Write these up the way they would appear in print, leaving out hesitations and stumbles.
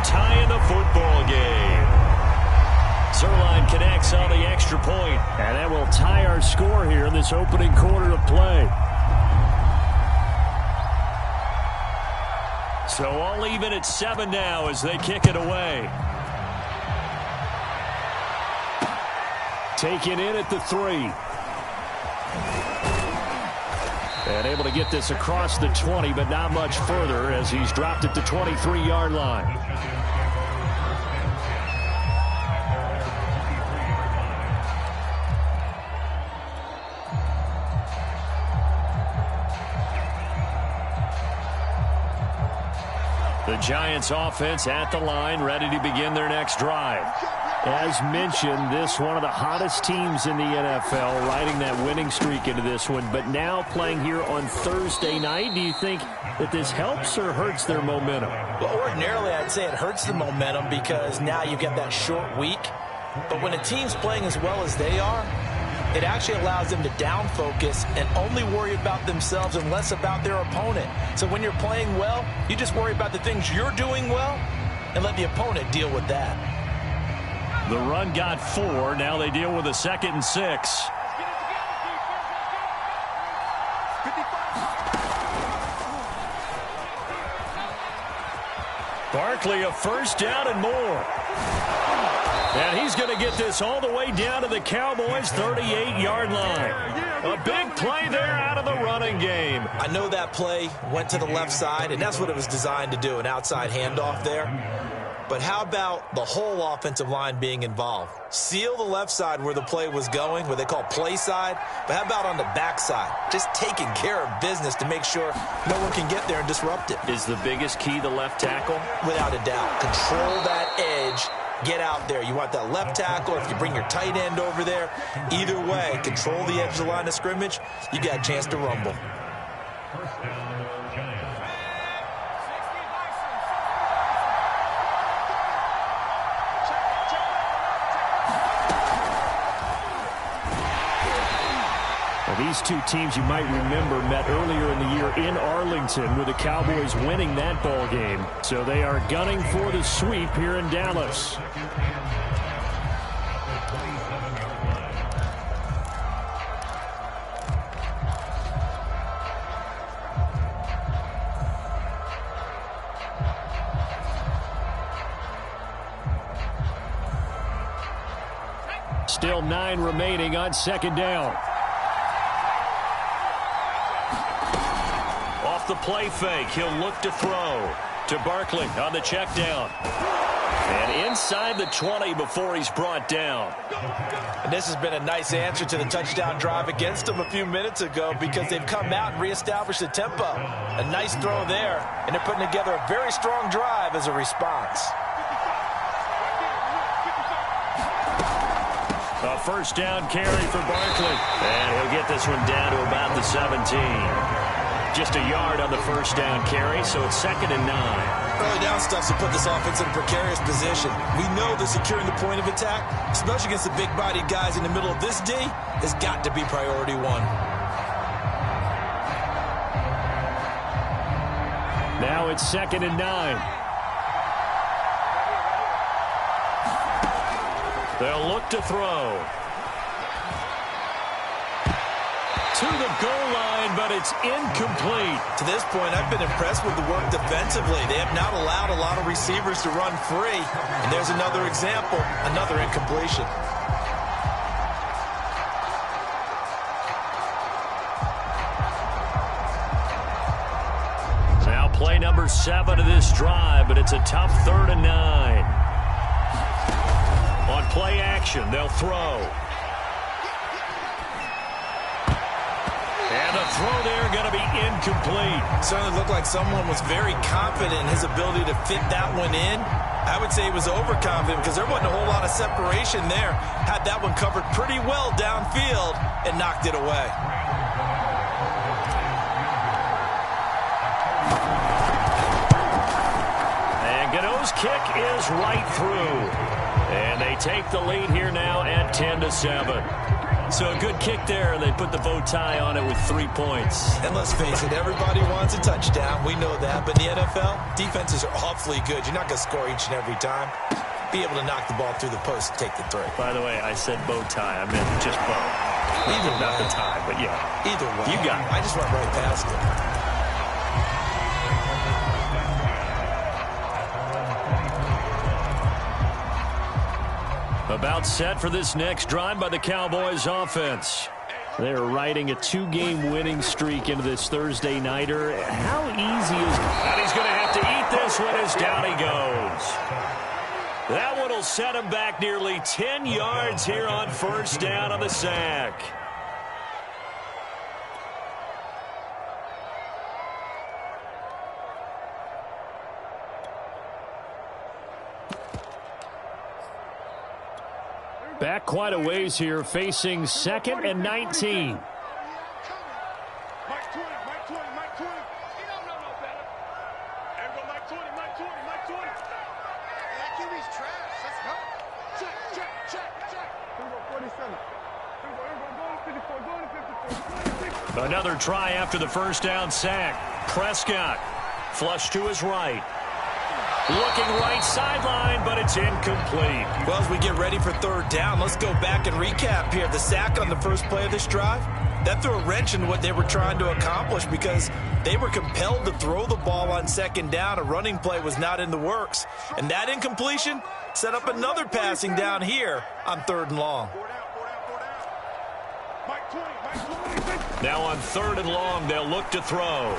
tying the football game. Zerline connects on the extra point, and that will tie our score here in this opening quarter of play. So all even at 7 now as they kick it away. Taken in at the 3. And able to get this across the 20, but not much further as he's dropped it to 23-yard line. The Giants offense at the line, ready to begin their next drive. As mentioned, this one of the hottest teams in the NFL, riding that winning streak into this one, but now playing here on Thursday night. Do you think that this helps or hurts their momentum? Well, ordinarily I'd say it hurts the momentum because now you get that short week. But when a team's playing as well as they are, it actually allows them to down focus and only worry about themselves and less about their opponent. So when you're playing well, you just worry about the things you're doing well and let the opponent deal with that. The run got 4. Now they deal with a 2nd and 6. Barkley, a first down and more. And he's going to get this all the way down to the Cowboys' 38-yard line. A big play there out of the running game. I know that play went to the left side, and that's what it was designed to do, an outside handoff there. But how about the whole offensive line being involved? Seal the left side where the play was going, what they call play side. But how about on the back side? Just taking care of business to make sure no one can get there and disrupt it. Is the biggest key the left tackle? Without a doubt. Control that edge. Get out there. You want that left tackle. If you bring your tight end over there, either way, control the edge of the line of scrimmage, you got a chance to rumble. These two teams you might remember met earlier in the year in Arlington with the Cowboys winning that ball game. So they are gunning for the sweep here in Dallas. Still 9 remaining on 2nd down. The play fake. He'll look to throw to Barkley on the check down. And inside the 20 before he's brought down. And this has been a nice answer to the touchdown drive against them a few minutes ago because they've come out and reestablished the tempo. A nice throw there, and they're putting together a very strong drive as a response. A first down carry for Barkley. And he'll get this one down to about the 17. Just a yard on the first down carry, so it's 2nd and 9. Early down stuff to put this offense in a precarious position. We know that securing the point of attack, especially against the big-bodied guys in the middle of this D, has got to be priority 1. Now it's 2nd and 9. They'll look to throw. To the goal line, but it's incomplete. To this point, I've been impressed with the work defensively. They have not allowed a lot of receivers to run free. And there's another example, another incompletion. Now play number 7 of this drive, but it's a tough 3rd and 9. On play action, they'll throw. And the throw there going to be incomplete. Certainly looked like someone was very confident in his ability to fit that one in. I would say he was overconfident because there wasn't a whole lot of separation there. Had that one covered pretty well downfield and knocked it away. And Gano's kick is right through. And they take the lead here now at 10-7. So a good kick there, and they put the bow tie on it with 3 points. And let's face it, everybody wants a touchdown. We know that. But in the NFL, defenses are awfully good. You're not going to score each and every time. Be able to knock the ball through the post and take the throw. By the way, I said bow tie. I meant just bow. Either way. Not the tie, but yeah. Either way. You got it. I just went right past it. About set for this next drive by the Cowboys offense. They're riding a 2-game winning streak into this Thursday nighter. How easy is it? And he's going to have to eat this one as down he goes. That one will set him back nearly 10 yards here on first down on the sack. Back quite a ways here, facing 2nd and 19. Another try after the first down sack. Prescott flush to his right. Looking right sideline, but it's incomplete. Well, as we get ready for third down, let's go back and recap here. The sack on the first play of this drive, that threw a wrench in what they were trying to accomplish because they were compelled to throw the ball on second down. A running play was not in the works. And that incompletion set up another passing down here on 3rd and long. Now on 3rd and long, they'll look to throw.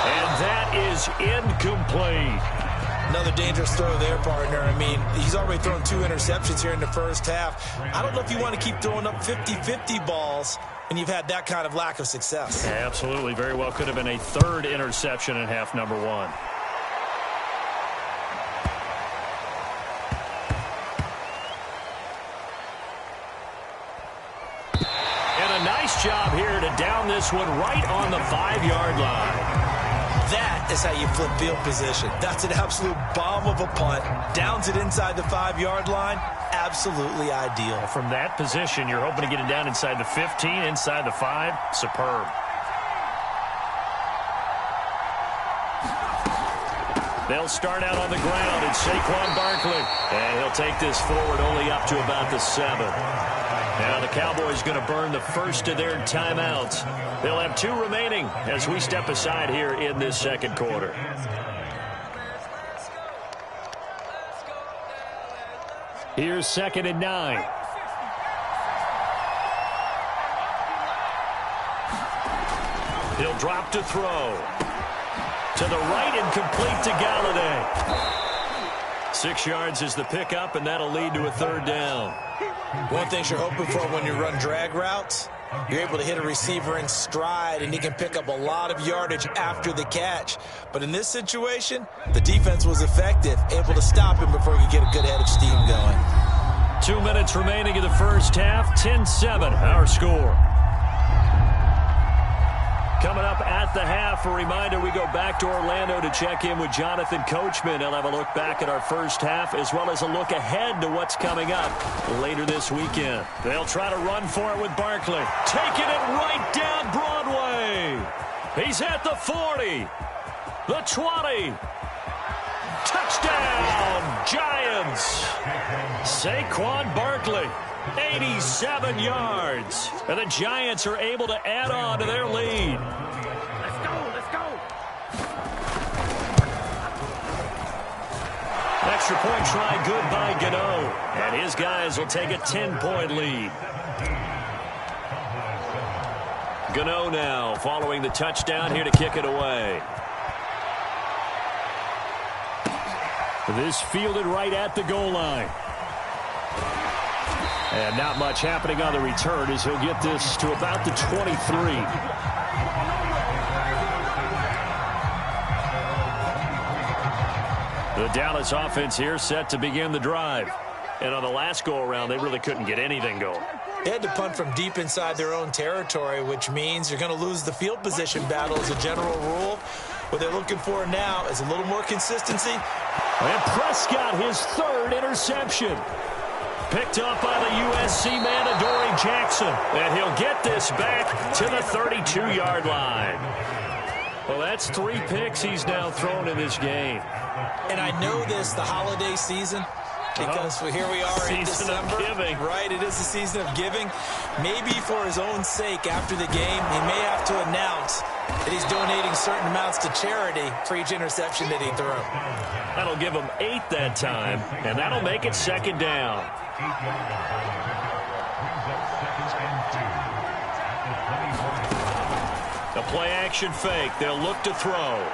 And that is incomplete. Another dangerous throw there, partner. I mean, he's already thrown 2 interceptions here in the first half. I don't know if you want to keep throwing up 50-50 balls and you've had that kind of lack of success. Yeah, absolutely. Very well could have been a 3rd interception in half number 1. And a nice job here to down this one right on the 5-yard line. That is how you flip field position. That's an absolute bomb of a punt. Downs it inside the 5-yard line. Absolutely ideal. From that position, you're hoping to get it down inside the 15, inside the 5. Superb. They'll start out on the ground. It's Saquon Barkley. And he'll take this forward only up to about the 7. Now the Cowboys going to burn the first of their timeouts. They'll have 2 remaining as we step aside here in this second quarter. Here's 2nd and 9. He'll drop to throw. To the right and complete to Galladay. 6 yards is the pickup, and that'll lead to a 3rd down. One thing you're hoping for when you run drag routes, you're able to hit a receiver in stride, and he can pick up a lot of yardage after the catch. But in this situation, the defense was effective, able to stop him before he could get a good head of steam going. 2 minutes remaining in the first half, 10-7, our score. Coming up at the half, a reminder, we go back to Orlando to check in with Jonathan Coachman. He'll have a look back at our first half as well as a look ahead to what's coming up later this weekend. They'll try to run for it with Barkley. Taking it right down Broadway. He's at the 40, the 20. Touchdown, Giants. Saquon Barkley. 87 yards. And the Giants are able to add on to their lead. Let's go. Extra point try good by Gano. And his guys will take a 10-point lead. Gano now following the touchdown here to kick it away. This fielded right at the goal line. And not much happening on the return as he'll get this to about the 23. The Dallas offense here set to begin the drive. And on the last go-around, they really couldn't get anything going. They had to punt from deep inside their own territory, which means you're going to lose the field position battle as a general rule. What they're looking for now is a little more consistency. And Prescott, his 3rd interception. picked up by the USC man, Adoree Jackson. And he'll get this back to the 32-yard line. Well, that's 3 picks he's now thrown in this game. And I know this, the holiday season, because here we are in December. Season of giving. Right, it is the season of giving. Maybe for his own sake after the game, he may have to announce that he's donating certain amounts to charity for each interception that he threw. That'll give him 8 that time, and that'll make it 2nd down. The play-action fake. They'll look to throw.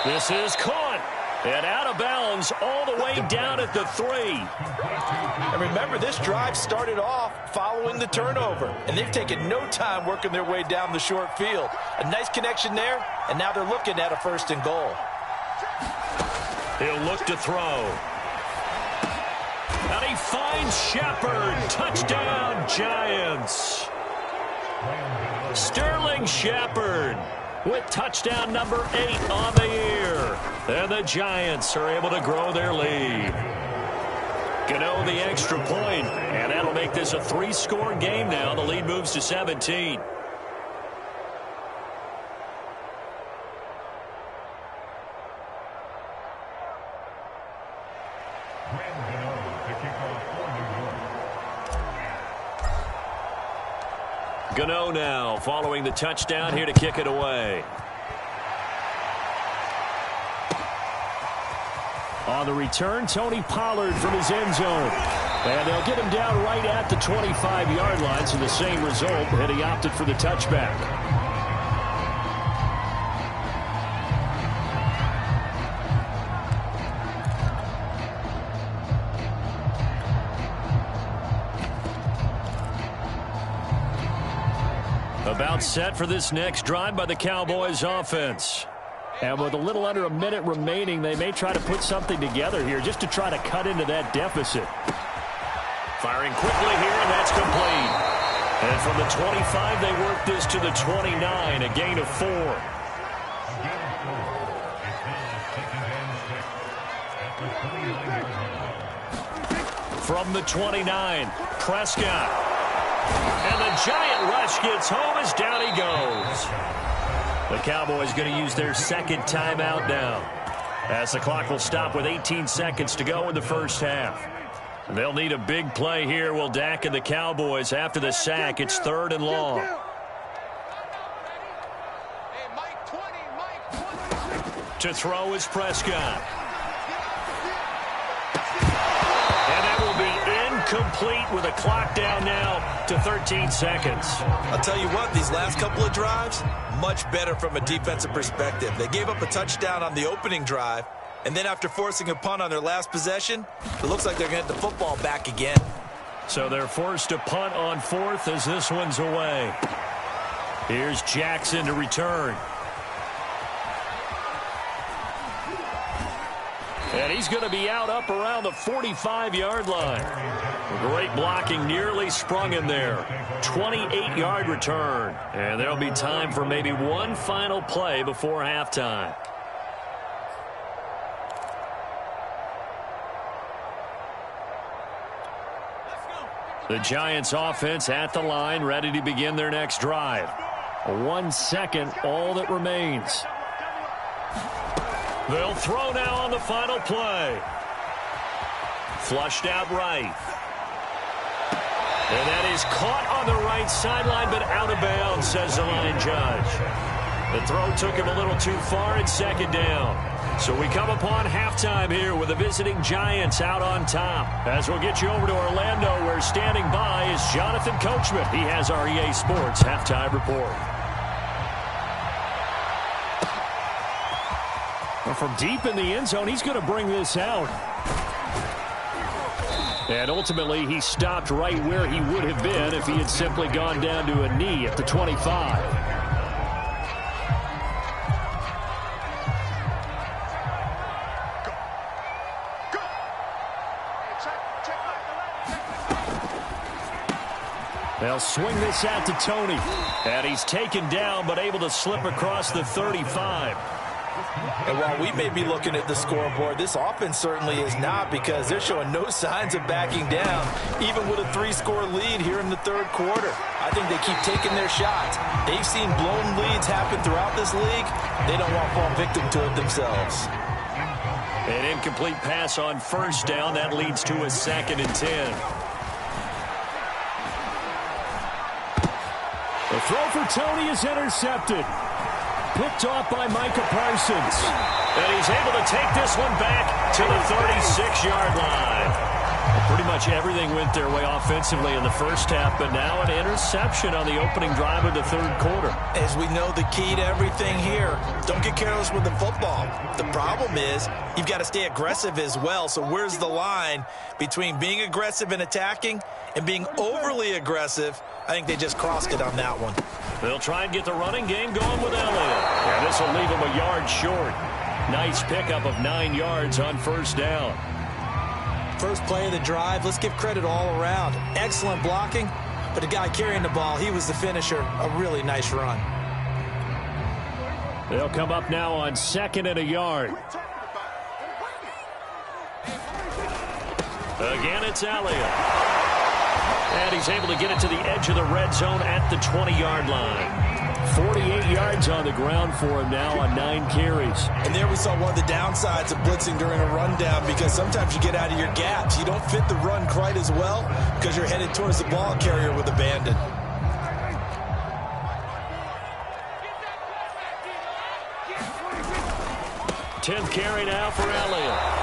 This is caught. And out of bounds all the way down at the 3. And remember, this drive started off following the turnover. And they've taken no time working their way down the short field. A nice connection there, and now they're looking at a 1st and goal. He'll look to throw. And he finds Shepard. Touchdown, Giants. Sterling Shepard with touchdown number 8 on the year. And the Giants are able to grow their lead. Gano the extra point, and that'll make this a 3-score game now. The lead moves to 17. Gano now following the touchdown here to kick it away. On the return, Tony Pollard from his end zone. And they'll get him down right at the 25-yard line, so the same result, and he opted for the touchback. About set for this next drive by the Cowboys offense. And with a little under a minute remaining, they may try to put something together here just to try to cut into that deficit. Firing quickly here, and that's complete. And from the 25, they work this to the 29, a gain of 4. From the 29, Prescott. And the giant rush gets home as down he goes. The Cowboys going to use their 2nd timeout now, as the clock will stop with 18 seconds to go in the first half. They'll need a big play here, will Dak and the Cowboys. After the sack, it's 3rd and long. To throw is Prescott. And that will be incomplete with a clock down now to 13 seconds. I'll tell you what, these last couple of drives, much better from a defensive perspective. They gave up a touchdown on the opening drive, and then after forcing a punt on their last possession, it looks like they're going to get the football back again. So they're forced to punt on 4th as this one's away. Here's Jackson to return. And he's going to be out up around the 45-yard line. Great blocking, nearly sprung him there. 28-yard return. And there'll be time for maybe one final play before halftime. The Giants offense at the line, ready to begin their next drive. 1 second, all that remains. They'll throw now on the final play. Flushed out right. And that is caught on the right sideline, but out of bounds, says the line judge. The throw took him a little too far, and 2nd down. So we come upon halftime here with the visiting Giants out on top. As we'll get you over to Orlando, where standing by is Jonathan Coachman. He has our EA Sports halftime report. Well, from deep in the end zone, he's going to bring this out. And ultimately, he stopped right where he would have been if he had simply gone down to a knee at the 25. They'll swing this out to Tony. And he's taken down, but able to slip across the 35. And while we may be looking at the scoreboard, this offense certainly is not, because they're showing no signs of backing down, even with a 3-score lead here in the third quarter. I think they keep taking their shots. They've seen blown leads happen throughout this league. They don't want to fall victim to it themselves. An incomplete pass on first down. That leads to a 2nd and 10. The throw for Tony is intercepted. Picked off by Micah Parsons. And he's able to take this one back to the 36-yard line. Pretty much everything went their way offensively in the first half, but now an interception on the opening drive of the third quarter. As we know, the key to everything here, don't get careless with the football. The problem is you've got to stay aggressive as well. So where's the line between being aggressive and attacking and being overly aggressive? I think they just crossed it on that one. They'll try and get the running game going with Elliott. And this will leave him a yard short. Nice pickup of 9 yards on first down. First play of the drive, let's give credit all around. Excellent blocking, but the guy carrying the ball, he was the finisher. A really nice run. They'll come up now on 2nd and a yard. Again, it's Elliott. And he's able to get it to the edge of the red zone at the 20-yard line. 48 yards on the ground for him now on 9 carries. And there we saw one of the downsides of blitzing during a rundown, because sometimes you get out of your gaps. You don't fit the run quite as well because you're headed towards the ball carrier with abandon. Tenth carry now for Elliott.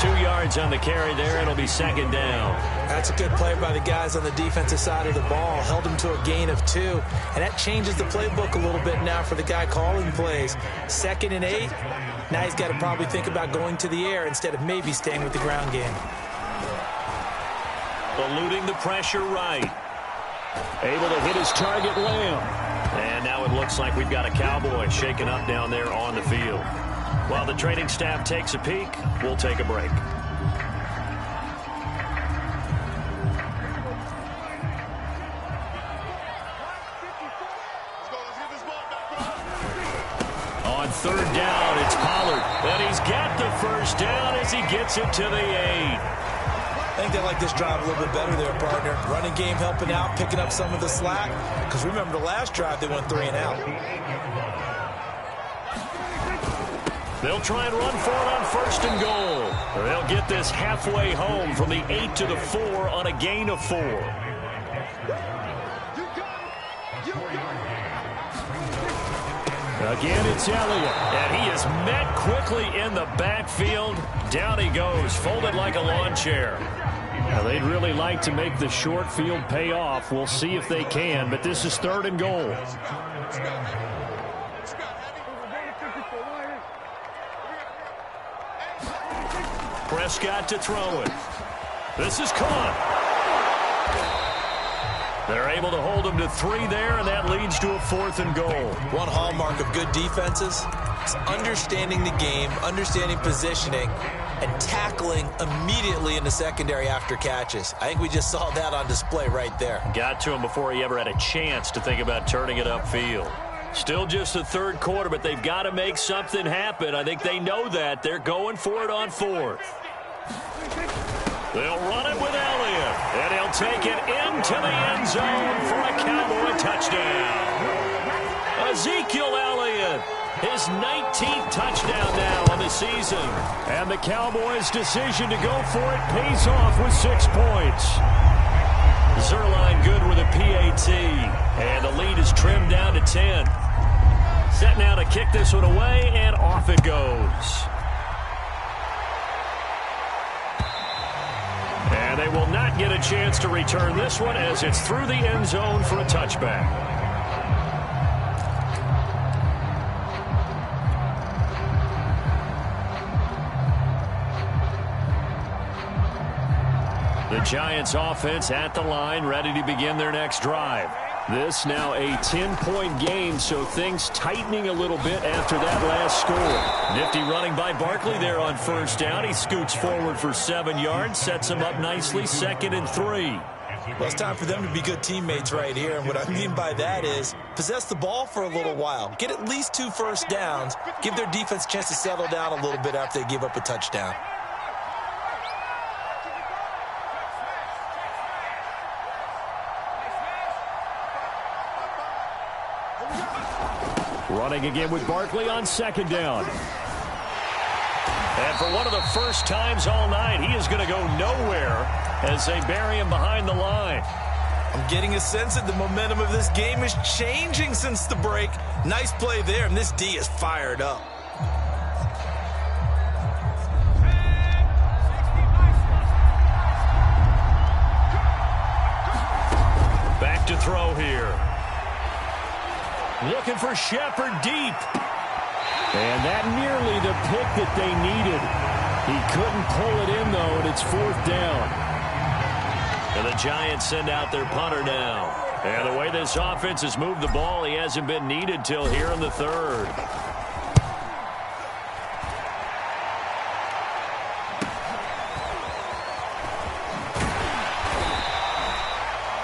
2 yards on the carry there. It'll be 2nd down. That's a good play by the guys on the defensive side of the ball. Held him to a gain of 2. And that changes the playbook a little bit now for the guy calling plays. 2nd and 8. Now he's got to probably think about going to the air instead of maybe staying with the ground game. Eluding the pressure right. Able to hit his target, Lamb. And now it looks like we've got a Cowboy shaken up down there on the field. While the training staff takes a peek, we'll take a break. On 3rd down, it's Pollard. And he's got the first down as he gets it to the 8. I think they like this drive a little bit better there, partner. Running game helping out, picking up some of the slack. Because remember, the last drive they went 3 and out. They'll try and run for it on 1st and goal. They'll get this halfway home from the 8 to the 4 on a gain of 4. Again, it's Elliott. And he is met quickly in the backfield. Down he goes, folded like a lawn chair. Now, they'd really like to make the short field pay off. We'll see if they can, but this is 3rd and goal. Prescott to throw it. This is caught. They're able to hold him to 3 there, and that leads to a 4th and goal. One hallmark of good defenses is understanding the game, understanding positioning, and tackling immediately in the secondary after catches. I think we just saw that on display right there. Got to him before he ever had a chance to think about turning it upfield. Still just the third quarter, but they've got to make something happen. I think they know that. They're going for it on 4th. They'll run it with Elliott, and he'll take it into the end zone for a Cowboy touchdown. Ezekiel Elliott, his 19th touchdown now on the season. And the Cowboys' decision to go for it pays off with 6 points. Zerline good with a PAT, and the lead is trimmed down to 10. Set now to kick this one away, and off it goes. And they will not get a chance to return this one as it's through the end zone for a touchback. The Giants offense at the line, ready to begin their next drive. This now a 10-point game, so things tightening a little bit after that last score. Nifty running by Barkley there on 1st down. He scoots forward for 7 yards, sets him up nicely, 2nd and 3. Well, it's time for them to be good teammates right here. And what I mean by that is possess the ball for a little while. Get at least 2 first downs. Give their defense a chance to settle down a little bit after they give up a touchdown. Running again with Barkley on 2nd down. And for one of the first times all night, he is going to go nowhere as they bury him behind the line. I'm getting a sense that the momentum of this game is changing since the break. Nice play there, and this D is fired up. Back to throw here. Looking for Shepard deep. And that nearly the pick that they needed. He couldn't pull it in, though, and it's 4th down. And the Giants send out their punter now. And the way this offense has moved the ball, he hasn't been needed till here in the 3rd.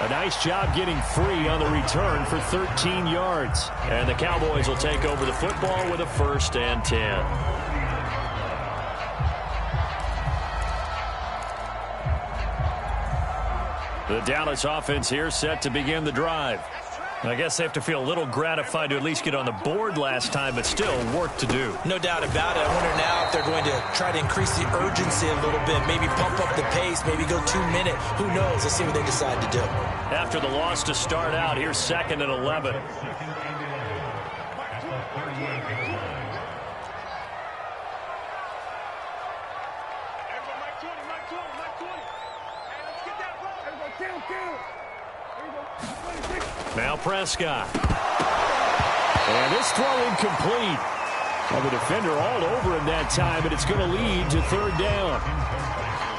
A nice job getting free on the return for 13 yards. And the Cowboys will take over the football with a 1st and 10. The Dallas offense here set to begin the drive. I guess they have to feel a little gratified to at least get on the board last time, but still work to do. No doubt about it. I wonder now if they're going to try to increase the urgency a little bit, maybe pump up the pace, maybe go 2-minute. Who knows? Let's see what they decide to do. After the loss to start out, here's 2nd and 11. Now Prescott. And this throw incomplete. Well, the defender all over him that time, and it's going to lead to 3rd down.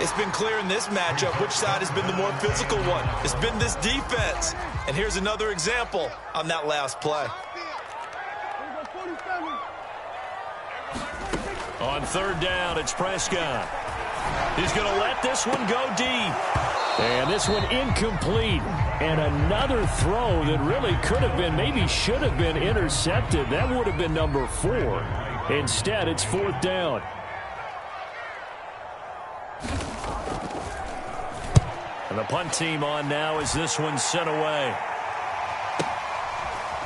It's been clear in this matchup which side has been the more physical one. It's been this defense. And here's another example on that last play. On 3rd down, it's Prescott. He's going to let this one go deep. And this one incomplete. And another throw that really could have been, maybe should have been intercepted. That would have been number 4. Instead, it's 4th down. And the punt team on now as this one's sent away.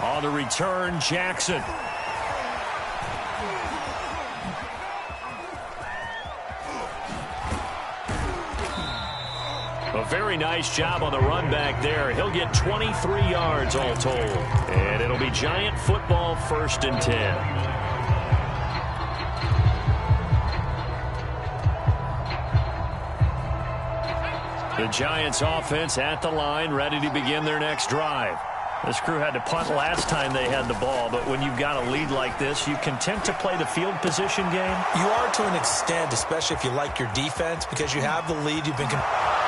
On the return, Jackson. A very nice job on the run back there. He'll get 23 yards all told. And it'll be Giant football, 1st and 10. The Giants offense at the line, ready to begin their next drive. This crew had to punt last time they had the ball, but when you've got a lead like this, you content to play the field position game? You are to an extent, especially if you like your defense, because you have the lead. You've been...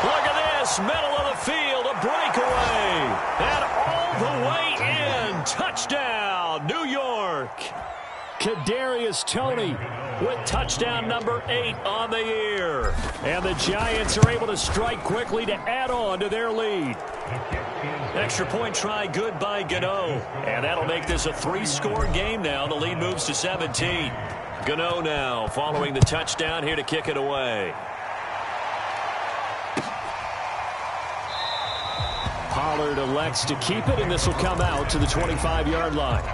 Look at this, middle of the field, a breakaway, and all the way in. Touchdown, New York. Kadarius Toney with touchdown number 8 on the year. And the Giants are able to strike quickly to add on to their lead. Extra point try good by Gano. And that'll make this a 3-score game now. The lead moves to 17. Gano now following the touchdown here to kick it away. Pollard elects to keep it, and this will come out to the 25-yard line.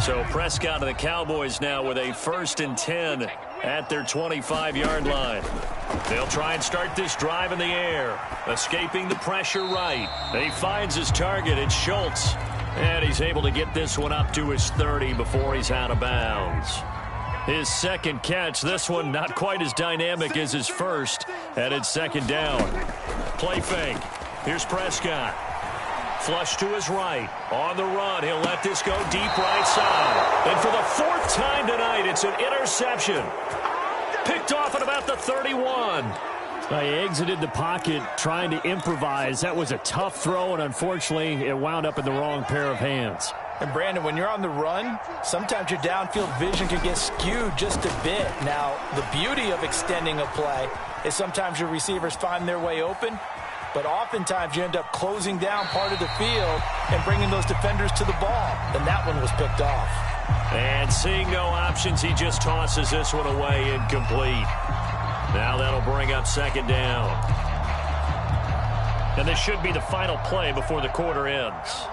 So Prescott of the Cowboys now with a 1st and 10 at their 25-yard line. They'll try and start this drive in the air, escaping the pressure right. He finds his target. It's Schultz, and he's able to get this one up to his 30 before he's out of bounds. His second catch, this one not quite as dynamic as his first, and it's 2nd down. Play fake. Here's Prescott. Flush to his right. On the run, he'll let this go deep right side. And for the 4th time tonight, it's an interception. Picked off at about the 31. He exited the pocket trying to improvise. That was a tough throw, and unfortunately, it wound up in the wrong pair of hands. And Brandon, when you're on the run, sometimes your downfield vision can get skewed just a bit. Now, the beauty of extending a play is sometimes your receivers find their way open, but oftentimes you end up closing down part of the field and bringing those defenders to the ball. And that one was picked off. And seeing no options, he just tosses this one away incomplete. Now that'll bring up second down. And this should be the final play before the quarter ends.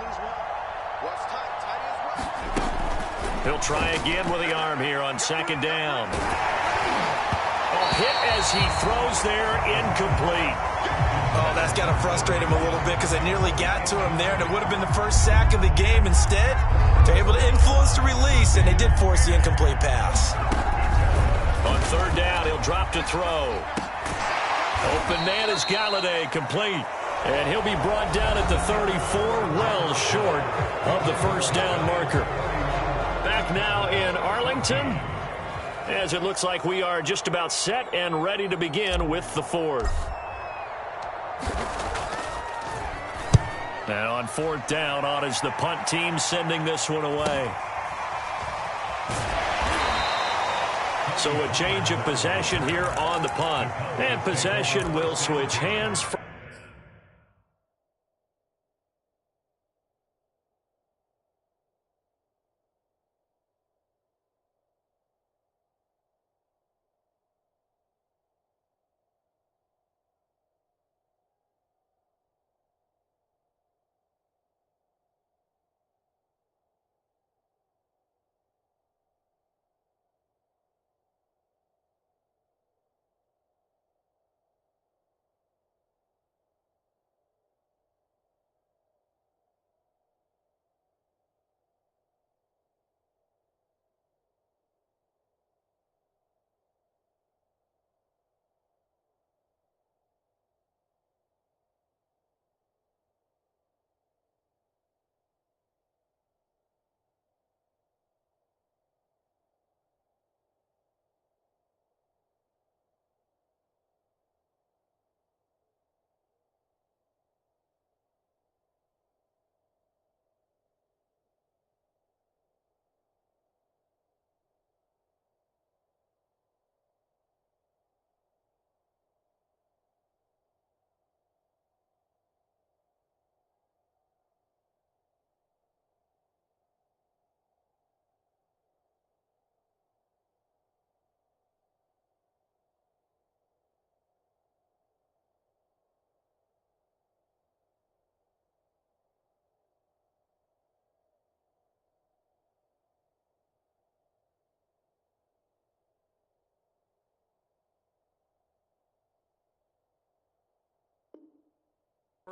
He'll try again with the arm here on second down. A hit as he throws there, incomplete. Oh, that's got to frustrate him a little bit because they nearly got to him there, and it would have been the first sack of the game. Instead, they're able to influence the release, and they did force the incomplete pass. On third down, he'll drop to throw. Open man is Galladay, complete. And he'll be brought down at the 34, well short of the first down marker. Back now in Arlington, as it looks like we are just about set and ready to begin with the fourth. And on fourth down, on is the punt team sending this one away. So a change of possession here on the punt. And possession will switch hands.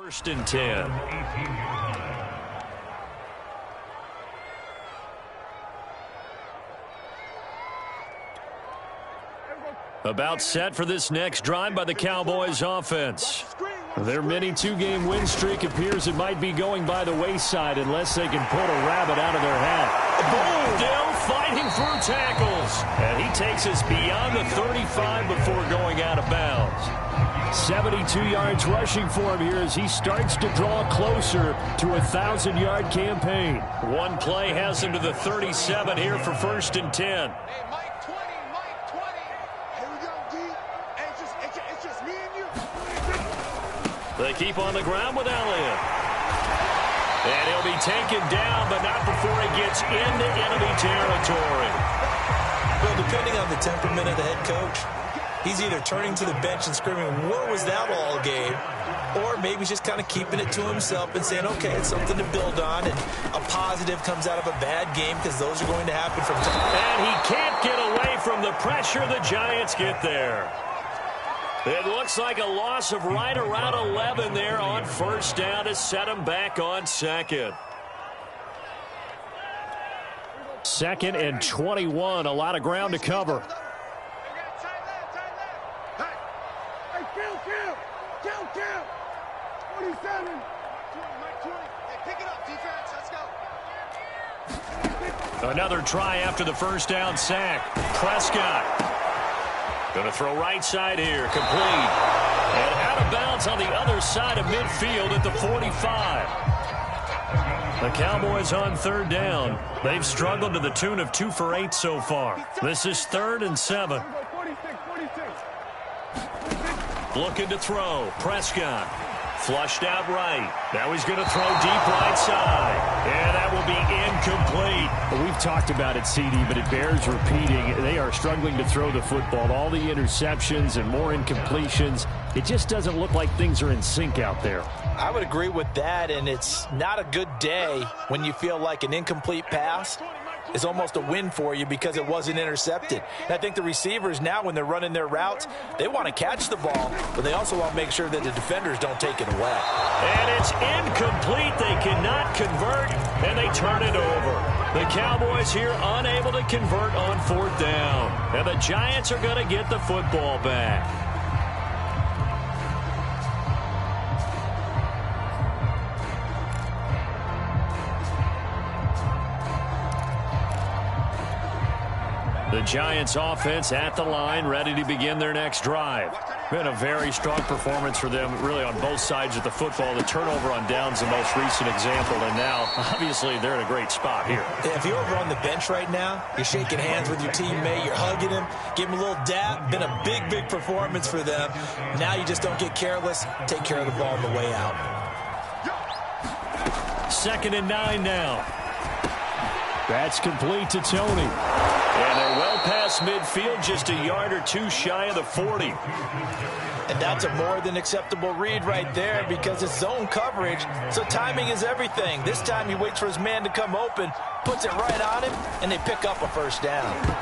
First and 10. About set for this next drive by the Cowboys offense. Their mini two-game win streak appears it might be going by the wayside unless they can pull a rabbit out of their hat. Still fighting through tackles. And he takes us beyond the 35 before going out of bounds. 72 yards rushing for him here as he starts to draw closer to a 1,000-yard campaign. One play has him to the 37 here for first and 10. Hey, Mike 20, Mike 20. Here we go, D. Hey, it's just me and you. They keep on the ground with Elliott. And he'll be taken down, but not before he gets into enemy territory. Well, depending on the temperament of the head coach, he's either turning to the bench and screaming, what was that all game? Or maybe he's just kind of keeping it to himself and saying, okay, it's something to build on, and a positive comes out of a bad game because those are going to happen from time to time. And he can't get away from the pressure. The Giants get there. It looks like a loss of right around 11 there on first down to set him back on second. Second and 21, a lot of ground to cover. Kill. 27. Mike 20. Hey, pick it up, defense. Let's go. Another try after the first down sack. Prescott going to throw right side here, complete. And out of bounds on the other side of midfield at the 45. The Cowboys on third down. They've struggled to the tune of 2 for 8 so far. This is 3rd and 7. Looking to throw. Prescott. Flushed out right. Now he's going to throw deep right side. And that will be incomplete. Well, we've talked about it, CD, but it bears repeating. They are struggling to throw the football. All the interceptions and more incompletions. It just doesn't look like things are in sync out there. I would agree with that, and it's not a good day when you feel like an incomplete pass is almost a win for you because it wasn't intercepted. And I think the receivers now, when they're running their routes, they want to catch the ball, but they also want to make sure that the defenders don't take it away. And it's incomplete. They cannot convert, and they turn it over. The Cowboys here unable to convert on 4th down. And the Giants are going to get the football back. The Giants offense at the line, ready to begin their next drive. Been a very strong performance for them, really, on both sides of the football. The turnover on downs, the most recent example, and now, obviously, they're in a great spot here. If you're over on the bench right now, you're shaking hands with your teammate, you're hugging him, give him a little dap. Been a big, big performance for them. Now you just don't get careless. Take care of the ball on the way out. 2nd and 9 now. That's complete to Tony. And they're well past midfield, just a yard or 2 shy of the 40. And that's a more than acceptable read right there because it's zone coverage, so timing is everything. This time he waits for his man to come open, puts it right on him, and they pick up a 1st down.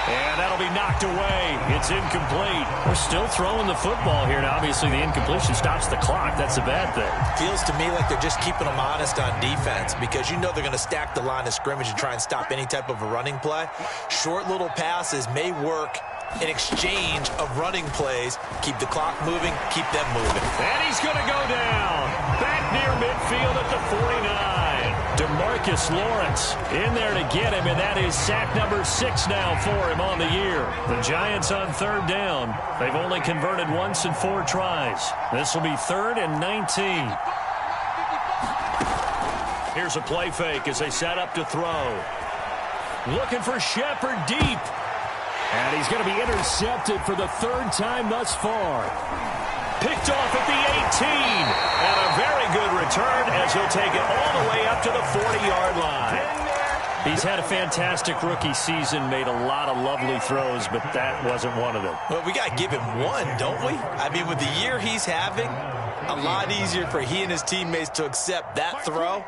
And that'll be knocked away. It's incomplete. We're still throwing the football here. Now, obviously, the incompletion stops the clock. That's a bad thing. Feels to me like they're just keeping them honest on defense because you know they're going to stack the line of scrimmage and try and stop any type of a running play. Short little passes may work in exchange of running plays. Keep the clock moving, keep them moving. And he's going to go down. Back near midfield at the 49. DeMarcus Lawrence in there to get him, and that is sack number 6 now for him on the year. The Giants on 3rd down. They've only converted once in 4 tries. This will be 3rd and 19. Here's a play fake as they set up to throw. Looking for Shepard deep. And he's going to be intercepted for the 3rd time thus far. Picked off at the 18. And a very good return as he'll take it all the way up to the 40-yard line. He's had a fantastic rookie season, made a lot of lovely throws, but that wasn't one of them. Well, we got to give him one, don't we? I mean, with the year he's having, a lot easier for he and his teammates to accept that throw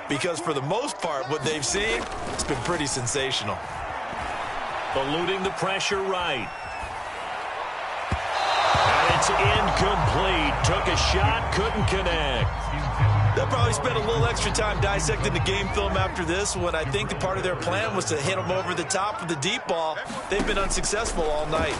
because for the most part, what they've seen, it's been pretty sensational. Eluding the pressure right. And it's incomplete. Took a shot, couldn't connect. They'll probably spend a little extra time dissecting the game film after this one. I think the part of their plan was to hit them over the top with the deep ball. They've been unsuccessful all night.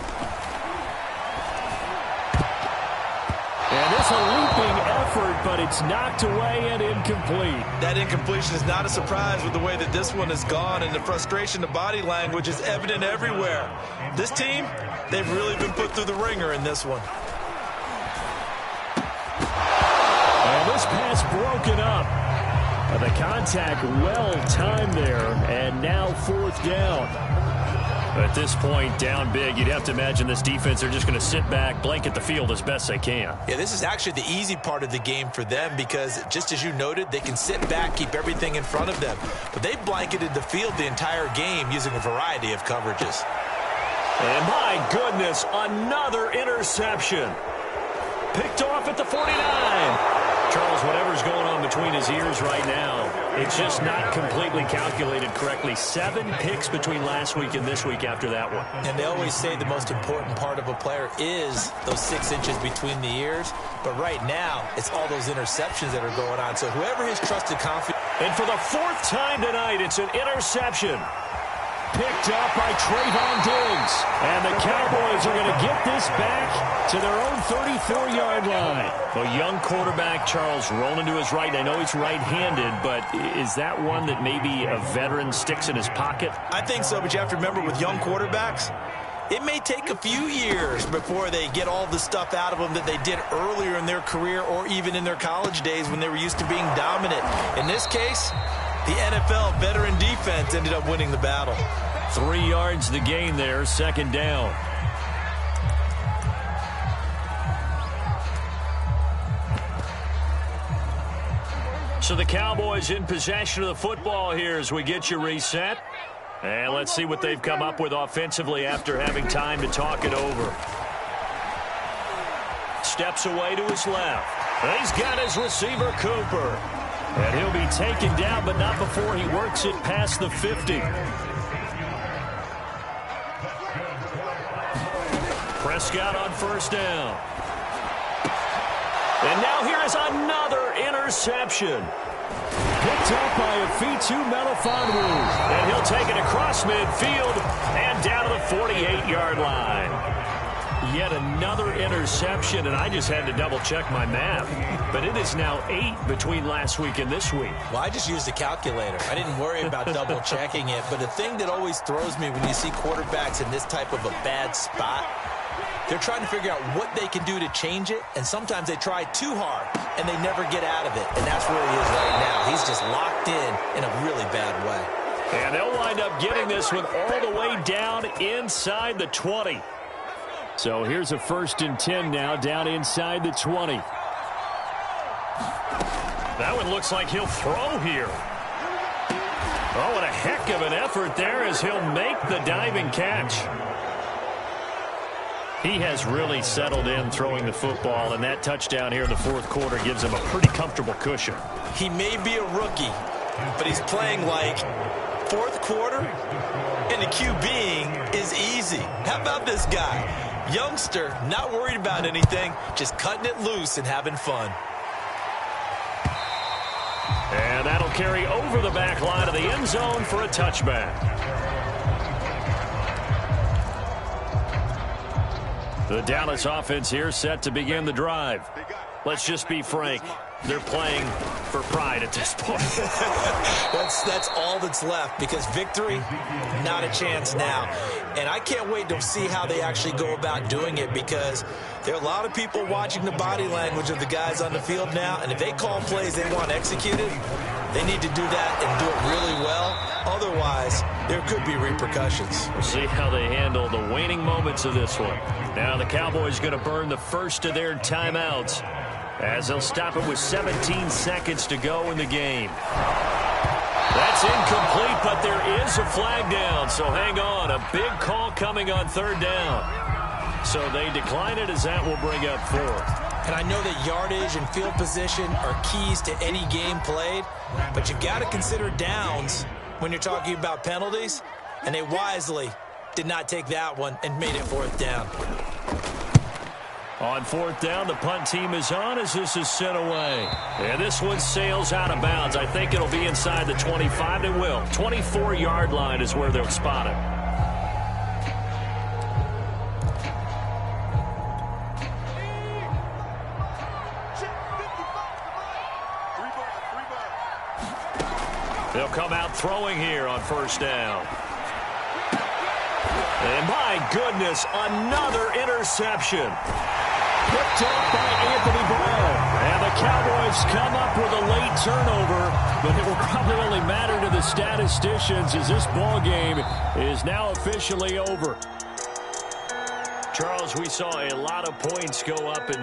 And it's a leaping effort, but it's knocked away and incomplete. That incompletion is not a surprise with the way that this one has gone, and the frustration, the body language is evident everywhere. This team, they've really been put through the ringer in this one. And this pass broken up. And the contact well timed there, and now 4th down. At this point, down big, you'd have to imagine this defense are just going to sit back, blanket the field as best they can. Yeah, this is actually the easy part of the game for them because, just as you noted, they can sit back, keep everything in front of them. But they blanketed the field the entire game using a variety of coverages. And my goodness, another interception. Picked off at the 49. Charles, whatever's going on between his ears right now, it's just not completely calculated correctly. 7 picks between last week and this week after that one. And they always say the most important part of a player is those 6 inches between the ears. But right now, it's all those interceptions that are going on. So whoever has trusted confidence. And for the 4th time tonight, it's an interception. Picked up by Trayvon Diggs. And the Cowboys are going to get this back to their own 34-yard line. A young quarterback, Charles, rolling to his right. I know he's right-handed, but is that one that maybe a veteran sticks in his pocket? I think so, but you have to remember with young quarterbacks, It may take a few years before they get all the stuff out of them that they did earlier in their career or even in their college days when they were used to being dominant. In this case, the NFL veteran defense ended up winning the battle. 3 yards the gain there, second down. So the Cowboys in possession of the football here as we get you reset. And let's see what they've come up with offensively after having time to talk it over. Steps away to his left. He's got his receiver, Cooper. And he'll be taken down, but not before he works it past the 50. Prescott on first down. And now here is another interception. Picked up by a Fitu Melifonwu. And he'll take it across midfield and down to the 48-yard line. Yet another interception, and I just had to double-check my math. But it is now 8 between last week and this week. Well, I just used a calculator. I didn't worry about double-checking it. But the thing that always throws me when you see quarterbacks in this type of a bad spot, they're trying to figure out what they can do to change it, and sometimes they try too hard, and they never get out of it. And that's where he is right now. He's just locked in a really bad way. And they'll wind up getting this one all the way down inside the 20. So here's a 1st and 10 now, down inside the 20. That one looks like he'll throw here. Oh, what a heck of an effort there as he'll make the diving catch. He has really settled in throwing the football, and that touchdown here in the 4th quarter gives him a pretty comfortable cushion. He may be a rookie, but he's playing like 4th quarter, and the QBing is easy. How about this guy? Youngster, not worried about anything, just cutting it loose and having fun. And that'll carry over the back line of the end zone for a touchback. The Dallas offense here set to begin the drive. Let's just be frank. They're playing for pride at this point. That's all that's left, because victory, not a chance now. And I can't wait to see how they actually go about doing it, because there are a lot of people watching the body language of the guys on the field now, and if they call plays they want executed, they need to do that and do it really well. Otherwise, there could be repercussions. We'll see how they handle the waning moments of this one. Now the Cowboys going to burn the first of their timeouts as they'll stop it with 17 seconds to go in the game. That's incomplete, but there is a flag down, so hang on. A big call coming on 3rd down. So they decline it as that will bring up 4th. And I know that yardage and field position are keys to any game played, but you've got to consider downs when you're talking about penalties, and they wisely did not take that one and made it 4th down. On 4th down, the punt team is on as this is sent away. And this one sails out of bounds. I think it'll be inside the 25. It will. 24-yard line is where they'll spot it. They'll come out throwing here on 1st down. And my goodness, another interception. Picked up by Anthony Brown. And the Cowboys come up with a late turnover, but it will probably only matter to the statisticians as this ball game is now officially over. Charles, we saw a lot of points go up in this.